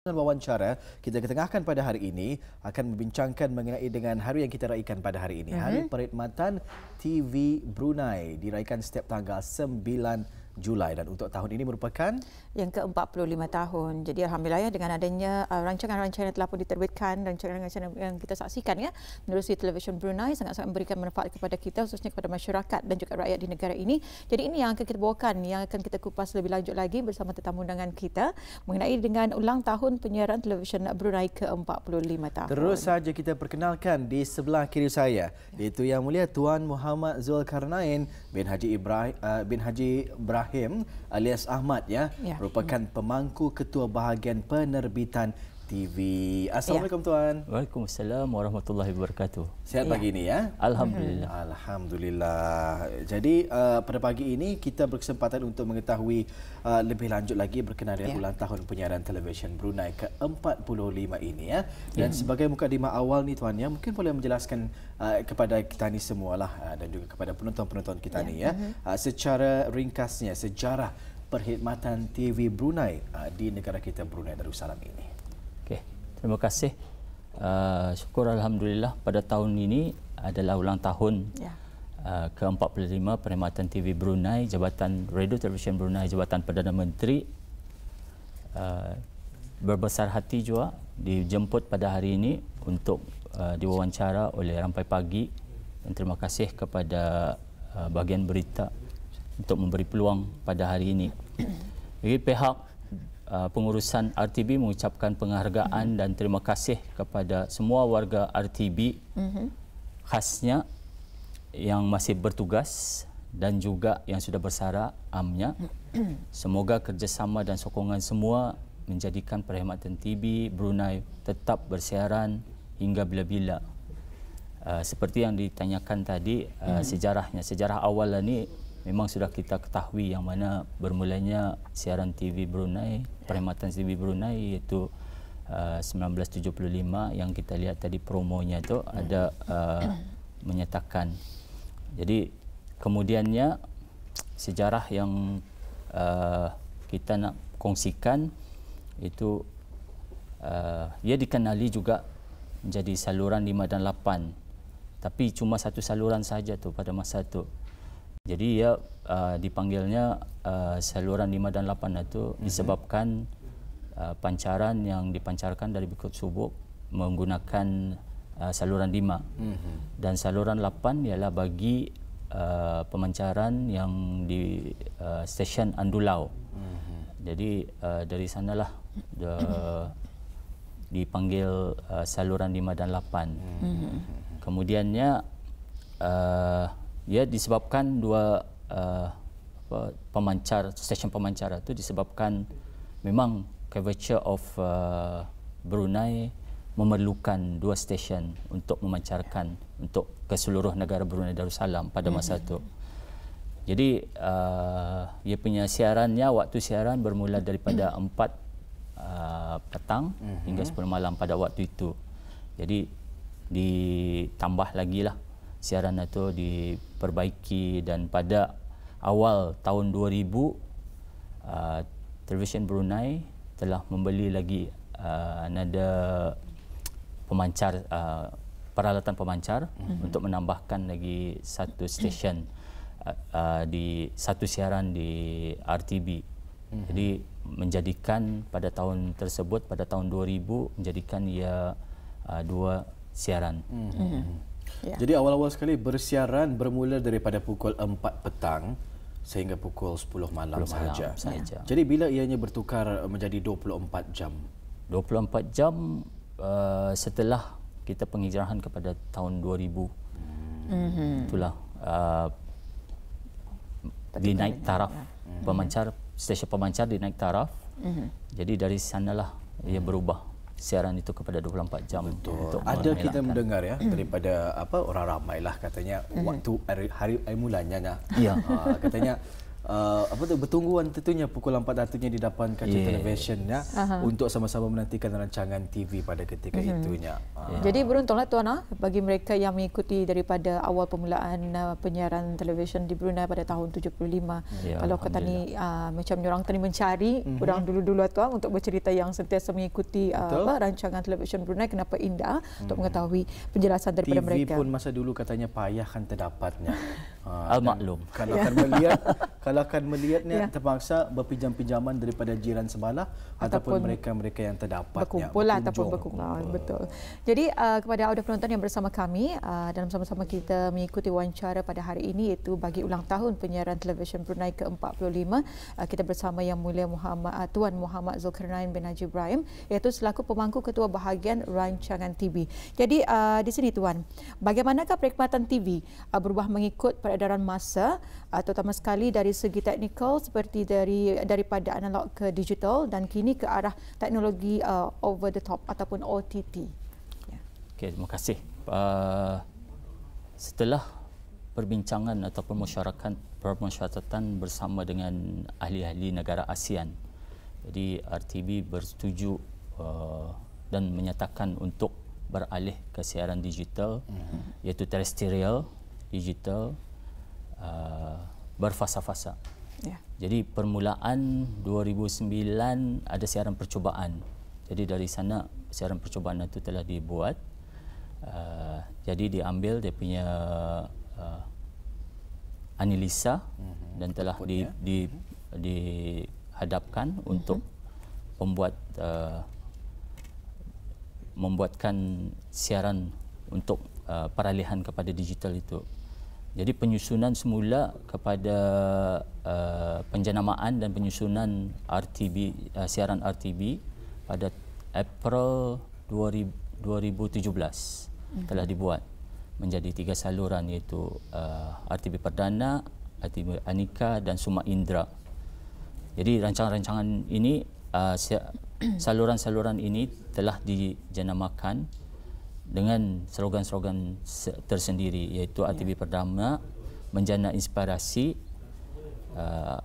Wawancara kita ketengahkan pada hari ini akan membincangkan mengenai dengan hari yang kita raikan pada hari ini. Hari Perkhidmatan TV Brunei diraikan setiap tanggal 9 Julai dan untuk tahun ini merupakan yang ke-45 tahun. Jadi alhamdulillah ya, dengan adanya rancangan-rancangan yang telah pun diterbitkan, rancangan-rancangan yang kita saksikan ya menerusi televisyen Brunei sangat-sangat memberikan manfaat kepada kita, khususnya kepada masyarakat dan juga rakyat di negara ini. Jadi ini yang akan kita bawakan, yang akan kita kupas lebih lanjut lagi bersama tetamu undangan kita mengenai dengan ulang tahun penyiaran televisyen Brunei ke-45 tahun. Terus saja kita perkenalkan di sebelah kiri saya, iaitu Yang Mulia Tuan Muhammad Zulkarnain bin Haji Ibrahim alias Ahmad ya. Merupakan pemangku ketua bahagian penerbitan TV. Assalamualaikum Tuan. Waalaikumsalam warahmatullahi wabarakatuh. Sihat pagi ini ya? Alhamdulillah. Alhamdulillah. Jadi pada pagi ini kita berkesempatan untuk mengetahui lebih lanjut lagi berkenaan dengan ulang tahun penyiaran televisyen Brunei ke-45 ini ya. Dan sebagai mukadimah awal ni Tuan ya, mungkin boleh menjelaskan kepada kita ni semualah dan juga kepada penonton-penonton kita ni ya, secara ringkasnya sejarah perkhidmatan TV Brunei di negara kita Brunei Darussalam ini. Okey, terima kasih. Syukur alhamdulillah pada tahun ini adalah ulang tahun ke-45 perkhidmatan TV Brunei, Jabatan Radio Television Brunei, Jabatan Perdana Menteri. Berbesar hati juga dijemput pada hari ini untuk diwawancara oleh Rampai Pagi, dan terima kasih kepada bahagian berita untuk memberi peluang pada hari ini. Bagi pihak pengurusan RTB mengucapkan penghargaan dan terima kasih kepada semua warga RTB, khasnya yang masih bertugas dan juga yang sudah bersara amnya. Semoga kerjasama dan sokongan semua menjadikan perkhidmatan TV Brunei tetap bersiaran hingga bila-bila. Seperti yang ditanyakan tadi, sejarah awal ni memang sudah kita ketahui yang mana bermulanya siaran TV Brunei, perkhidmatan TV Brunei, iaitu 1975 yang kita lihat tadi promonya itu ada menyatakan. Jadi kemudiannya sejarah yang kita nak kongsikan itu ia dikenali juga menjadi saluran 5 dan 8, tapi cuma satu saluran saja tu pada masa itu. Jadi ia dipanggilnya saluran 5 dan 8 itu disebabkan pancaran yang dipancarkan dari Bukit Subuk menggunakan saluran 5. Dan saluran 8 ialah bagi pemancaran yang di stesen Andulau. Jadi dari sanalah dipanggil saluran 5 dan 8. Kemudiannya ia disebabkan dua pemancar, stesen pemancar itu disebabkan memang curvature of Brunei memerlukan dua stesen untuk memancarkan untuk ke seluruh negara Brunei Darussalam pada masa itu. Jadi ia punya siarannya, waktu siaran bermula daripada 4 petang hingga 10 malam pada waktu itu. Jadi ditambah lagi lah siaran itu, diperbaiki, dan pada awal tahun 2000 televisyen Brunei telah membeli lagi another pemancar, peralatan pemancar untuk menambahkan lagi satu stesen di satu siaran di RTB. Jadi menjadikan pada tahun tersebut, pada tahun 2000 menjadikan ia dua siaran. Jadi awal-awal sekali bersiaran bermula daripada pukul 4 petang sehingga pukul 10 malam sahaja. Jadi bila ianya bertukar menjadi 24 jam? 24 jam setelah kita penghijrahan kepada tahun 2000. Itulah dinaik taraf pemancar, stesen pemancar dinaik taraf. Jadi dari sanalah ia berubah siaran itu kepada 24 jam. Betul. Ada kita mendengar ya daripada orang ramailah katanya waktu hari mulanya katanya bertungguan tentunya pukul 4 waktunya di depan kaca televisyen ya, untuk sama-sama menantikan rancangan TV pada ketika itunya. Jadi beruntunglah tuan bagi mereka yang mengikuti daripada awal permulaan penyiaran televisyen di Brunei pada tahun 75. Kalau kata ni macam orang tadi mencari orang dulu-dulu tuan untuk bercerita yang sentiasa mengikuti rancangan televisyen Brunei, kenapa indah untuk mengetahui penjelasan daripada TV mereka. TV pun masa dulu katanya payah kan terdapatnya. Al-maklum. Kalau akan melihatnya terpaksa berpinjam-pinjaman daripada jiran sebelah ataupun mereka-mereka yang terdapatnya. Berkumpul ataupun berkumpul. Betul. Jadi kepada audio penonton yang bersama kami dalam sama-sama kita mengikuti wawancara pada hari ini, iaitu bagi ulang tahun penyiaran televisyen Brunei ke-45, kita bersama Yang Mulia Tuan Muhammad Zulkarnain bin Haji Ibrahim, iaitu selaku pemangku ketua bahagian rancangan TV. Jadi di sini tuan, bagaimanakah perkhidmatan TV berubah mengikut peredaran masa, terutama sekali dari segi teknikal seperti daripada analog ke digital dan kini ke arah teknologi over the top ataupun OTT. Okey, terima kasih. Setelah perbincangan ataupun permusyawaratan bersama dengan ahli-ahli negara ASEAN, jadi RTB bersetuju dan menyatakan untuk beralih ke siaran digital, iaitu terestrial, digital, berfasa-fasa. Jadi permulaan 2009 ada siaran percubaan. Jadi dari sana siaran percubaan itu telah dibuat. Jadi diambil dia punya analisa dan telah dihadapkan untuk membuatkan siaran untuk peralihan kepada digital itu. Jadi penyusunan semula kepada penjenamaan dan penyusunan siaran RTB pada April 2017 telah dibuat menjadi 3 saluran, iaitu RTB Perdana, RTB Anika dan Suma Indra. Jadi rancangan-rancangan ini, saluran-saluran ini telah dijenamakan dengan slogan-slogan tersendiri, iaitu RTB Perdana Menjana Inspirasi,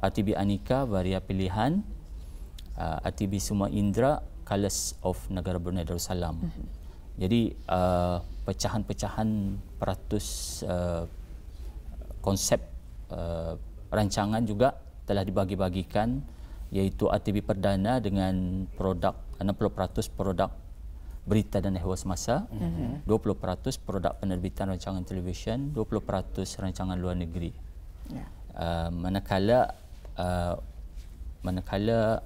RTB Anika Varia Pilihan, RTB Suma Indra Colors of Negara Brunei Darussalam. Jadi pecahan-pecahan peratus konsep rancangan juga telah dibagi-bagikan, iaitu RTB Perdana dengan produk 60% produk berita dan ehwal semasa, 20% produk penerbitan rancangan televisyen, 20% rancangan luar negeri. Manakala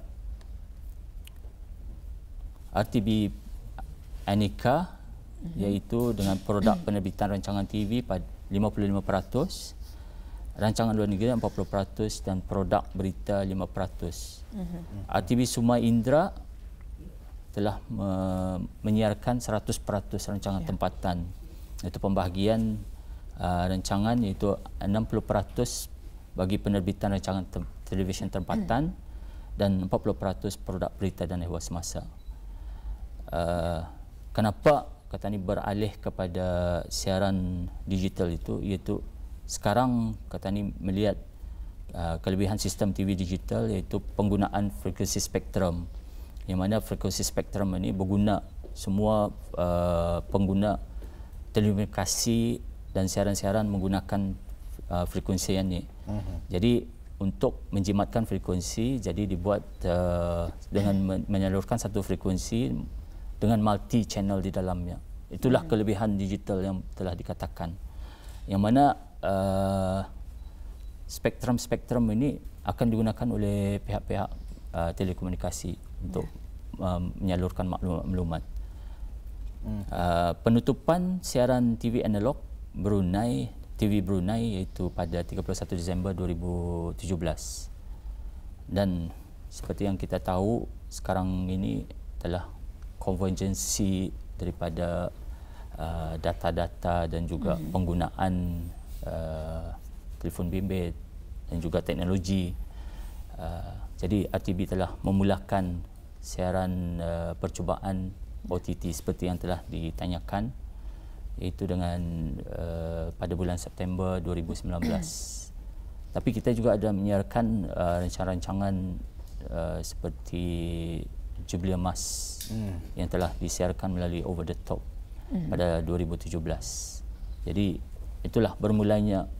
RTB Anika, iaitu dengan produk penerbitan rancangan TV 55%, rancangan luar negeri 40% dan produk berita 5%. RTB Suma Indra telah menyiarkan 100% rancangan tempatan. Itu pembahagian rancangan, iaitu 60% bagi penerbitan rancangan televisyen tempatan dan 40% produk berita dan ehwal semasa. Kenapa kata ni beralih kepada siaran digital itu, iaitu sekarang kata ni melihat kelebihan sistem TV digital, iaitu penggunaan frekuensi spektrum, yang mana frekuensi spektrum ini berguna semua pengguna telekomunikasi dan siaran-siaran menggunakan frekuensi yang ini. Jadi untuk menjimatkan frekuensi, jadi dibuat dengan menyalurkan satu frekuensi dengan multi channel di dalamnya. Itulah kelebihan digital yang telah dikatakan, yang mana spektrum-spektrum ini akan digunakan oleh pihak-pihak telekomunikasi untuk menyalurkan maklumat. Penutupan siaran TV analog Brunei, TV Brunei, iaitu pada 31 Disember 2017. Dan seperti yang kita tahu, sekarang ini telah konvergensi daripada data-data dan juga penggunaan telefon bimbit dan juga teknologi. Jadi RTB telah memulakan siaran percubaan OTT seperti yang telah ditanyakan, iaitu dengan pada bulan September 2019. Tapi kita juga ada menyiarkan rancangan-rancangan seperti Jubilee Emas yang telah disiarkan melalui Over the Top pada 2017. Jadi itulah bermulanya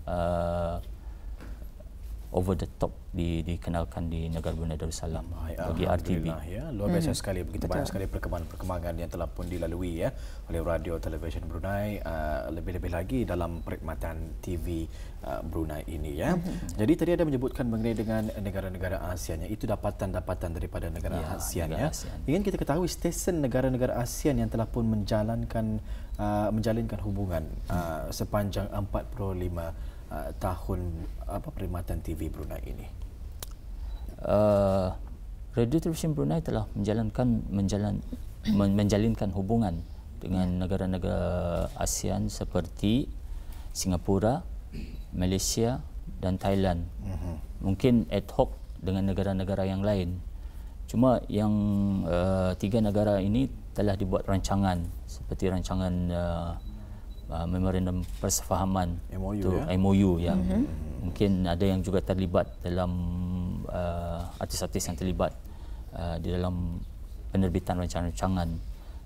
Over the Top dikenalkan di negara Brunei Darussalam bagi RTB. Ya, luar biasa sekali, begitu banyak sekali perkembangan yang telah pun dilalui ya oleh Radio Television Brunei, lebih-lebih lagi dalam perkhidmatan TV Brunei ini ya. Jadi tadi ada menyebutkan mengenai dengan negara-negara ASEAN, itu dapatan-dapatan daripada negara ASEAN ya. Ingin kita ketahui stesen negara-negara ASEAN yang telah pun menjalinkan hubungan sepanjang 45 tahun perkhidmatan TV Brunei ini. Radio Television Brunei telah menjalinkan hubungan dengan negara-negara ASEAN seperti Singapura, Malaysia dan Thailand. Mungkin ad hoc dengan negara-negara yang lain. Cuma yang 3 negara ini telah dibuat rancangan seperti rancangan memorandum persefahaman MOU ya. Mungkin ada yang juga terlibat dalam artis-artis yang terlibat di dalam penerbitan rancangan-rancangan,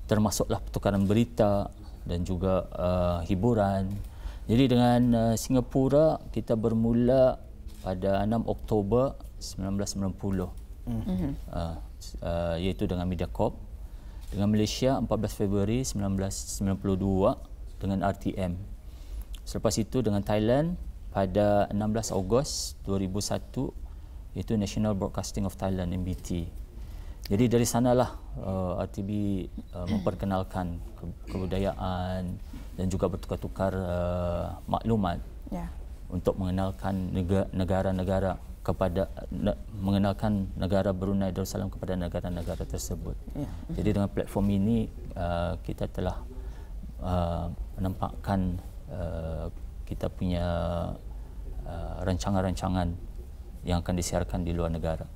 termasuklah pertukaran berita dan juga hiburan. Jadi dengan Singapura kita bermula pada 6 Oktober 1990 iaitu dengan Mediacorp. Dengan Malaysia 14 Februari 1992 dengan RTM. Selepas itu dengan Thailand pada 16 Ogos 2001 iaitu National Broadcasting of Thailand NBT. Jadi dari sanalah RTB memperkenalkan kebudayaan dan juga bertukar-tukar maklumat untuk mengenalkan negara-negara mengenalkan negara Brunei Darussalam kepada negara-negara tersebut. Jadi dengan platform ini kita telah menampakkan kita punya rancangan-rancangan yang akan disiarkan di luar negara.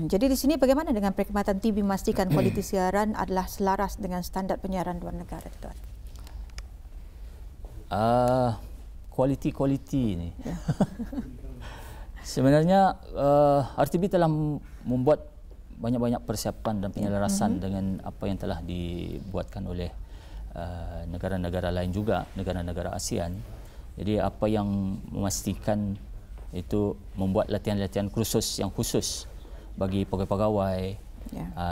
Jadi di sini bagaimana dengan perkhidmatan TV memastikan kualiti siaran adalah selaras dengan standard penyiaran luar negara, Tuan? Kualiti ini. Sebenarnya RTB telah membuat banyak-banyak persiapan dan penyelarasan dengan apa yang telah dibuatkan oleh negara-negara lain juga, negara-negara ASEAN. Jadi apa yang memastikan itu membuat latihan-latihan khusus yang khusus bagi pegawai-pegawai,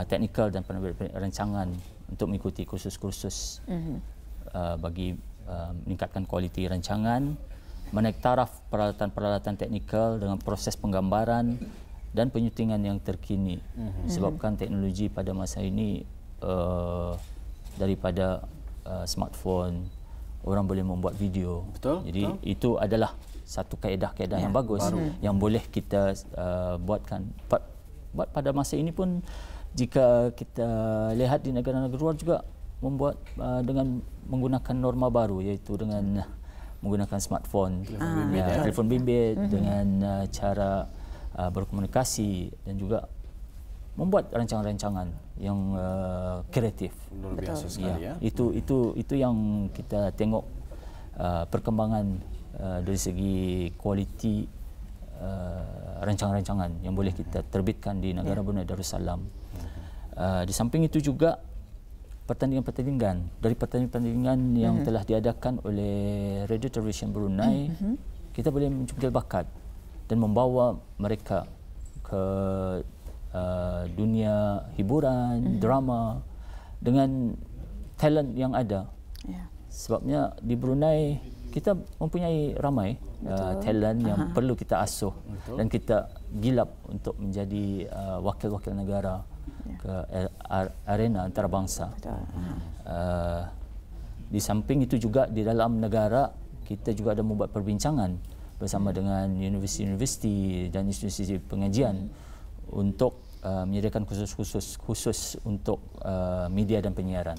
teknikal dan penerbit rancangan untuk mengikuti kursus-kursus bagi meningkatkan kualiti rancangan, menaik taraf peralatan-peralatan teknikal dengan proses penggambaran dan penyutingan yang terkini. Sebabkan teknologi pada masa ini daripada smartphone, orang boleh membuat video. Betul, jadi itu adalah satu kaedah-kaedah yang bagus yang boleh kita buatkan. Pada masa ini pun jika kita lihat di negara-negara luar juga membuat dengan menggunakan norma baru, iaitu dengan menggunakan smartphone, telefon bimbit dengan cara berkomunikasi dan juga membuat rancangan-rancangan yang kreatif. Luar biasa sekali ya. Itu yang kita tengok perkembangan dari segi kualiti rancangan-rancangan yang boleh kita terbitkan di negara Brunei Darussalam. Di samping itu juga pertandingan-pertandingan yang telah diadakan oleh Radio Television Brunei, kita boleh mencukil bakat dan membawa mereka ke dunia hiburan, drama dengan talent yang ada. Sebabnya di Brunei kita mempunyai ramai talent yang perlu kita asuh dan kita gilap untuk menjadi wakil-wakil negara ke arena antarabangsa. Di samping itu juga di dalam negara kita juga ada membuat perbincangan bersama dengan universiti-universiti dan institusi pengajian untuk menyediakan khusus untuk media dan penyiaran.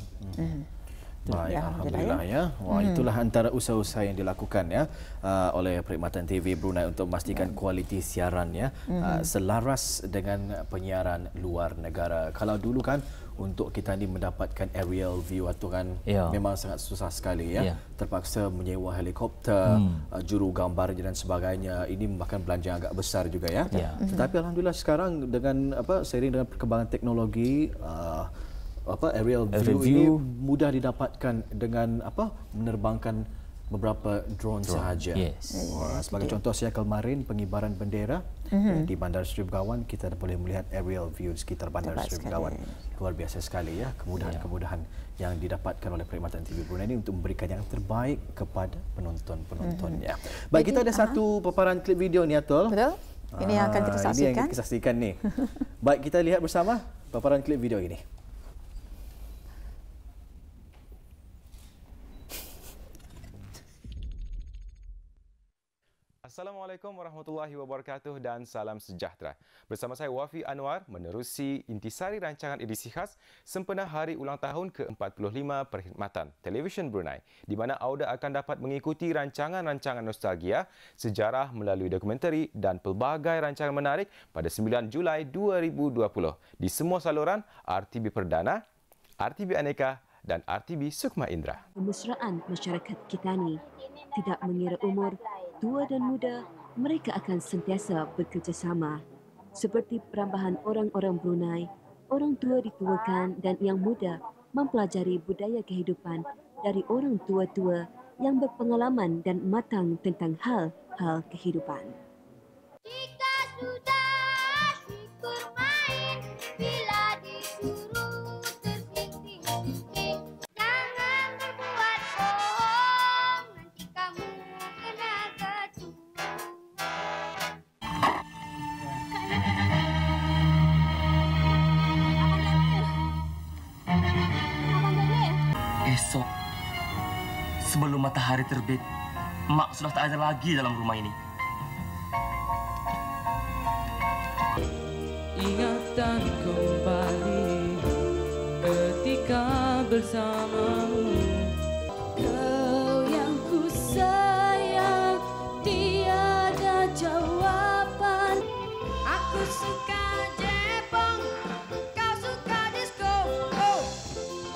Baik, alhamdulillah ya. Wah, itulah antara usaha-usaha yang dilakukan ya oleh Perkhidmatan TV Brunei untuk memastikan kualiti siarannya selaras dengan penyiaran luar negara. Kalau dulu kan untuk kita ni mendapatkan aerial view itu kan memang sangat susah sekali ya. Terpaksa menyewa helikopter, juru gambarnya dan sebagainya. Ini memakan belanja yang agak besar juga ya. Tetapi alhamdulillah sekarang dengan seiring dengan perkembangan teknologi aerial view ini mudah didapatkan dengan menerbangkan beberapa drone sahaja. Sebagai contoh saya kemarin pengibaran bendera di Bandar Seri Begawan, kita boleh melihat aerial view di sekitar Bandar Seri Begawan. Luar biasa sekali ya kemudahan-kemudahan yang didapatkan oleh Perkhidmatan TV Brunei ini untuk memberikan yang terbaik kepada penonton-penontonnya. Baik, kita ada satu paparan klip video ni Atul. Betul. Ini yang akan kita saksikan. Ini yang kita saksikan ni. Baik, kita lihat bersama paparan klip video ini. Assalamualaikum warahmatullahi wabarakatuh dan salam sejahtera. Bersama saya Wafi Anwar menerusi intisari rancangan edisi khas sempena Hari Ulang Tahun ke-45 Perkhidmatan Televisyen Brunei, di mana Auda akan dapat mengikuti rancangan-rancangan nostalgia, sejarah melalui dokumentari dan pelbagai rancangan menarik pada 9 Julai 2020 di semua saluran RTB Perdana, RTB Aneka dan RTB Sukma Indra. Kemesraan masyarakat kita ni tidak mengira umur, tua dan muda, mereka akan sentiasa bekerjasama. Seperti perambahan orang-orang Brunei, orang tua dituakan dan yang muda mempelajari budaya kehidupan dari orang tua-tua yang berpengalaman dan matang tentang hal-hal kehidupan. Jika sudah syukur main, bila disuruh tersinting-sinting. Jangan berbuat bohong, nanti kamu kena kecut. Esok, sebelum matahari terbit, Mak sudah tak ada lagi dalam rumah ini. Ingatan kembali ketika bersamamu. Kau yang ku sayang, tiada jawaban. Aku suka Jepang, kau suka disco. Oh,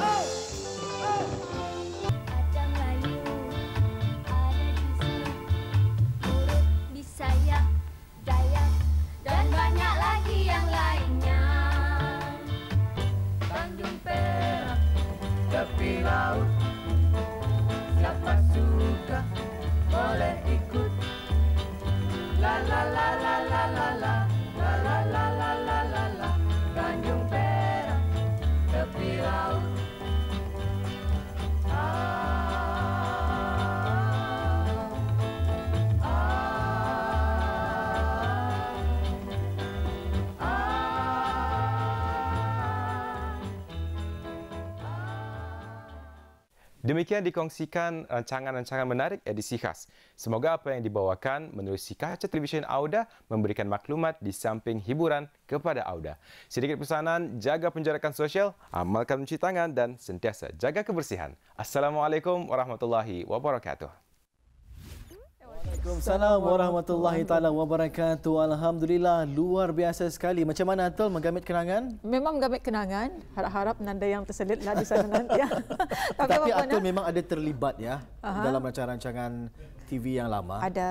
oh, oh. Ada Melayu, ada di sini, Urut, Bisaya, Dayak, dan banyak lagi yang lainnya. Tanjung Perak, tepi laut, siapa suka boleh ikut. La la la la la la la, la la la la la la la. Tanjung Perak, tepi laut. Demikian dikongsikan rancangan-rancangan menarik edisi khas. Semoga apa yang dibawakan menerusi kaca televisyen Auda memberikan maklumat di samping hiburan kepada Auda. Sedikit pesanan, jaga penjarakan sosial, amalkan mencuci tangan dan sentiasa jaga kebersihan. Assalamualaikum warahmatullahi wabarakatuh. Waalaikumsalam warahmatullahi taala wabarakatuh. Alhamdulillah, luar biasa sekali. Macam mana Atul menggamit kenangan? Memang menggamit kenangan. Harap-harap nanda yang terselitlah di sana nanti. Ya. Tapi Atul memang ada terlibat ya dalam rancangan TV yang lama. Ada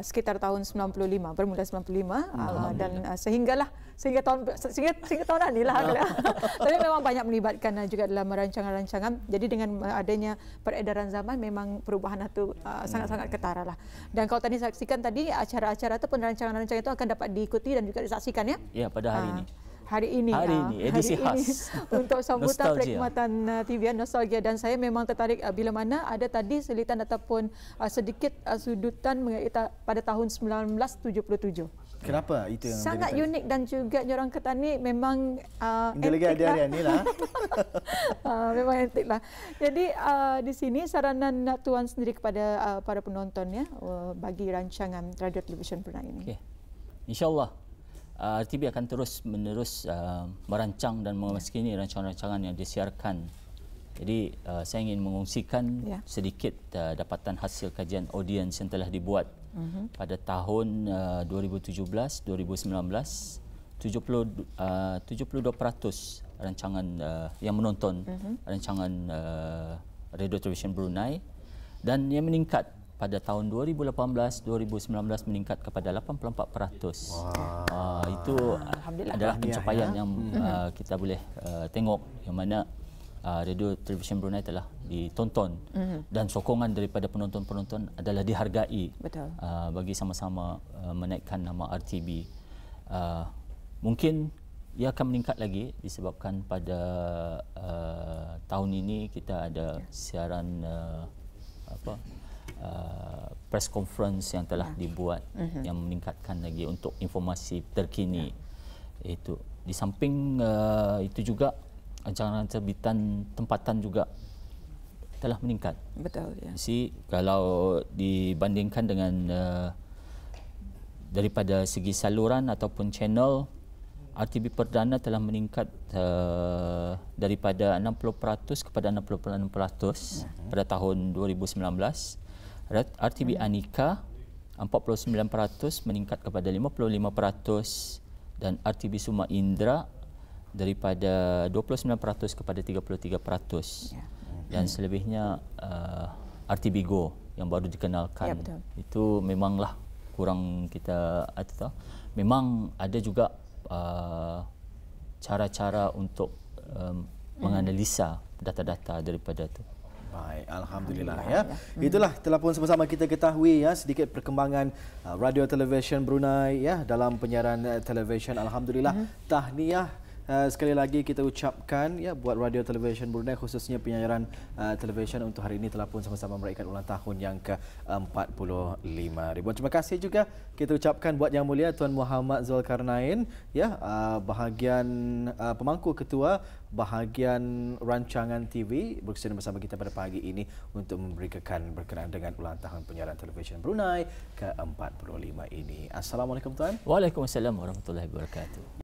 sekitar tahun 95, bermula 95 dan sehingga tahun inilah. Tapi memang banyak melibatkan juga dalam rancangan-rancangan. Jadi dengan adanya peredaran zaman memang perubahan itu sangat-sangat ketara lah. Dan kalau tadi saksikan tadi acara-acara itu rancangan-rancangan itu akan dapat diikuti dan juga disaksikan ya. Ya, pada hari ini. Hari ini edisi khas untuk sambutan nostalgia. Perkhidmatan TV Nostalgia, dan saya memang tertarik bila mana ada tadi selitan ataupun sedikit sudutan pada tahun 1977. Kenapa itu yang sangat unik dan juga orang Ketani memang antik lah. Ni lah. Memang antik lah. Jadi di sini saranan Tuan sendiri kepada para penonton ya bagi rancangan radio televisyen Brunei ini. Okay. InsyaAllah RTB akan terus-menerus merancang dan memaskini rancangan-rancangan yang disiarkan Jadi saya ingin mengungsikan sedikit dapatan hasil kajian audiens yang telah dibuat pada tahun 2017, 2019. 72% rancangan yang menonton rancangan Radio Television Brunei, dan yang meningkat pada tahun 2018, 2019 meningkat kepada 84%. Itu adalah pencapaian yang kita boleh tengok, yang mana Radio Television Brunei telah ditonton dan sokongan daripada penonton-penonton adalah dihargai. Betul. Bagi sama-sama menaikkan nama RTB. Mungkin ia akan meningkat lagi disebabkan pada tahun ini kita ada siaran press conference yang telah dibuat yang meningkatkan lagi untuk informasi terkini. Itu di samping itu juga rancangan terbitan tempatan juga telah meningkat. Betul, ya. Jadi kalau dibandingkan dengan daripada segi saluran ataupun channel, RTB Perdana telah meningkat daripada 60% kepada 66% pada tahun 2019. RTB Anika 49% meningkat kepada 55%, dan RTB Suma Indra daripada 29% kepada 33%. Dan selebihnya RTB Go yang baru dikenalkan. Ya, itu memanglah kurang kita tahu. Memang ada juga cara-cara untuk menganalisa data-data daripada itu. Baik, alhamdulillah ya. Itulah telah pun sama-sama kita ketahui ya sedikit perkembangan Radio Television Brunei ya dalam penyiaran televisyen. Alhamdulillah, tahniah sekali lagi kita ucapkan ya buat Radio Television Brunei, khususnya penyiaran televisyen untuk hari ini telah pun sama-sama meraihkan ulang tahun yang ke-45. Ribuan terima kasih juga kita ucapkan buat Yang Mulia Tuan Muhammad Zulkarnain ya, bahagian pemangku ketua bahagian rancangan TV bersama bersama kita pada pagi ini untuk memberikan berkenaan dengan ulang tahun penyiaran televisyen Brunei ke-45 ini. Assalamualaikum tuan. Waalaikumsalam warahmatullahi wabarakatuh.